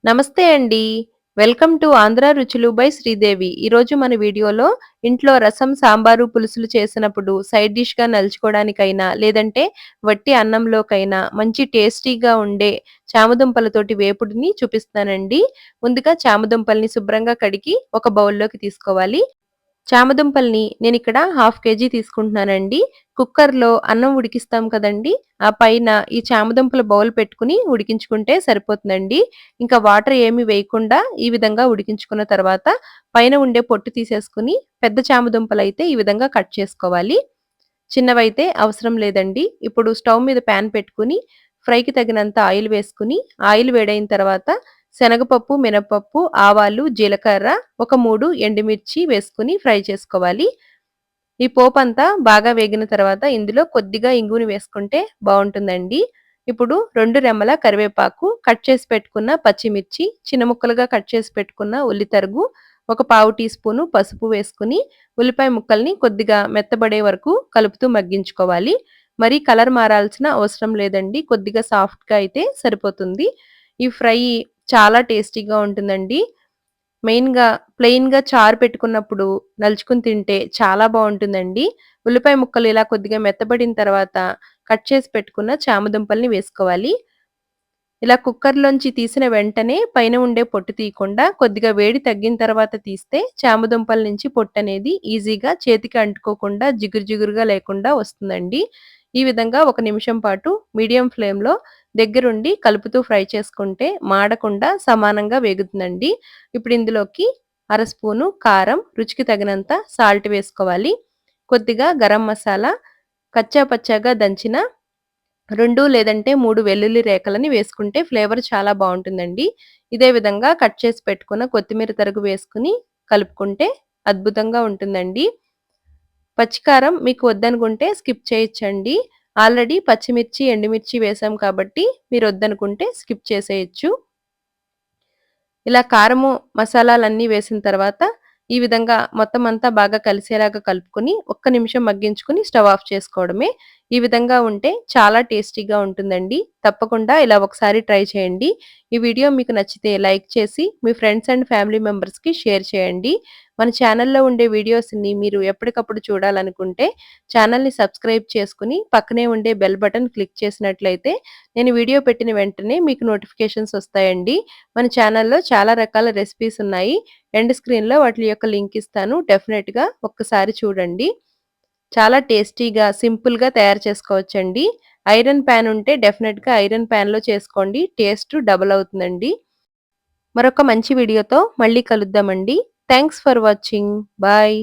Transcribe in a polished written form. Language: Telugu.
నమస్తే అండి. వెల్కమ్ టు ఆంధ్ర రుచులు బై శ్రీదేవి. ఈరోజు మన వీడియోలో ఇంట్లో రసం, సాంబారు, పులుసులు చేసినప్పుడు సైడ్ డిష్‌గా నలుచుకోవడానికైనా, లేదంటే వట్టి అన్నంలోకైనా మంచి టేస్టీగా ఉండే చామదుంపలతోటి వేపుడుని చూపిస్తానండి. ముందుగా చామదుంపల్ని శుభ్రంగా కడిగి ఒక బౌల్‌లోకి తీసుకోవాలి. చామదుంపల్ని నేనిక్కడ హాఫ్ కేజీ తీసుకుంటున్నానండి. కుక్కర్‌లో అన్నం ఉడికిస్తాం కదండీ! ఆ పైన ఈ చామదుంపల బౌల్ పెట్టుకొని ఉడికించుకుంటే సరిపోతుందండి. ఇంకా వాటర్ ఏమి వేయకుండా ఈ విధంగా ఉడికించుకున్న తర్వాత పైన ఉండే పొట్టు తీసేసుకొని పెద్ద చామదుంపలైతే ఈ విధంగా కట్ చేసుకోవాలి. చిన్నవైతే అవసరం లేదండి. ఇప్పుడు స్టవ్ మీద పాన్ పెట్టుకొని ఫ్రైకి తగినంత ఆయిల్ వేసుకొని, ఆయిల్ వేడైన తర్వాత శనగపప్పు, మినపప్పు, ఆవాలు, జీలకర్ర, ఒక 3 ఎండుమిర్చి వేసుకొని ఫ్రై చేసుకోవాలి. ఈ పోపంతా బాగా వేగిన తర్వాత ఇందులో కొద్దిగా ఇంగువని వేసుకుంటే బావుంటుందండి. ఇప్పుడు 2 రెమ్మల కరివేపాకు, కట్ చేసి పెట్టుకున్న పచ్చిమిర్చి, చిన్న ముక్కలుగా కట్ చేసి పెట్టుకున్న ఉల్లి తరుగు, ఒక పావు టీ స్పూను పసుపు వేసుకొని, ఉల్లిపాయ ముక్కల్ని కొద్దిగా మెత్తబడే వరకు కలుపుతూ మగ్గించుకోవాలి. మరీ కలర్ మారాల్సిన అవసరం లేదండి. కొద్దిగా సాఫ్ట్‌గా అయితే సరిపోతుంది. ఈ ఫ్రై చాలా టేస్టీగా ఉంటుందండి. మెయిన్‌గా ప్లెయిన్‌గా చారు పెట్టుకున్నప్పుడు నలుచుకొని తింటే చాలా బావుంటుందండి. ఉల్లిపాయ ముక్కలు ఇలా కొద్దిగా మెత్తబడిన తర్వాత కట్ చేసి పెట్టుకున్న చామదుంపల్ని వేసుకోవాలి. ఇలా కుక్కర్‌లోంచి తీసిన వెంటనే పైన ఉండే పొట్టు తీయకుండా కొద్దిగా వేడి తగ్గిన తర్వాత తీస్తే చామదుంపల నుంచి పొట్టనేది ఈజీగా చేతికి అంటుకోకుండా జిగురు జిగురుగా లేకుండా వస్తుందండి. ఈ విధంగా ఒక నిమిషం పాటు మీడియం ఫ్లేమ్‌లో దగ్గరుండి కలుపుతూ ఫ్రై చేసుకుంటే మాడకుండా సమానంగా వేగుతుందండి. ఇప్పుడు ఇందులోకి అర స్పూను కారం, రుచికి తగినంత సాల్ట్ వేసుకోవాలి. కొద్దిగా గరం మసాలా, కచ్చా పచ్చాగా దంచిన 2 లేదంటే 3 వెల్లుల్లి రేఖలని వేసుకుంటే ఫ్లేవర్ చాలా బావుంటుందండి. ఇదే విధంగా కట్ చేసి పెట్టుకున్న కొత్తిమీర తరుగు వేసుకొని కలుపుకుంటే అద్భుతంగా ఉంటుందండి. పచ్చికారం మీకు వద్దనుకుంటే స్కిప్ చేయొచ్చండి. ఆల్రెడీ పచ్చిమిర్చి, ఎండుమిర్చి వేసాం కాబట్టి మీరొద్దనుకుంటే స్కిప్ చేసేయొచ్చు. ఇలా కారము, మసాలాలన్నీ వేసిన తర్వాత ఈ విధంగా మొత్తం అంతా బాగా కలిసేలాగా కలుపుకొని ఒక్క నిమిషం మగ్గించుకొని స్టవ్ ఆఫ్ చేసుకోవడమే. ఈ విధంగా ఉంటే చాలా టేస్టీగా ఉంటుందండి. తప్పకుండా ఇలా ఒకసారి ట్రై చేయండి. ఈ వీడియో మీకు నచ్చితే లైక్ చేసి మీ ఫ్రెండ్స్ అండ్ ఫ్యామిలీ మెంబర్స్‌కి షేర్ చేయండి. మన ఛానల్‌లో ఉండే వీడియోస్‌ని మీరు ఎప్పటికప్పుడు చూడాలనుకుంటే ఛానల్‌ని సబ్స్క్రైబ్ చేసుకొని పక్కనే ఉండే బెల్ బటన్ క్లిక్ చేసినట్లయితే నేను వీడియో పెట్టిన వెంటనే మీకు నోటిఫికేషన్స్ వస్తాయండి. మన ఛానల్‌లో చాలా రకాల రెసిపీస్ ఉన్నాయి. ఎండ్ స్క్రీన్‌లో వాటి యొక్క లింక్ ఇస్తాను. డెఫినెట్‌గా ఒక్కసారి చూడండి. చాలా టేస్టీగా, సింపుల్‌గా తయారు చేసుకోవచ్చండి. ఐరన్ పాన్ ఉంటే డెఫినెట్‌గా ఐరన్ పాన్‌లో చేసుకోండి. టేస్ట్ డబుల్ అవుతుందండి. మరొక మంచి వీడియోతో మళ్ళీ కలుద్దామండి. Thanks for watching. బాయ్.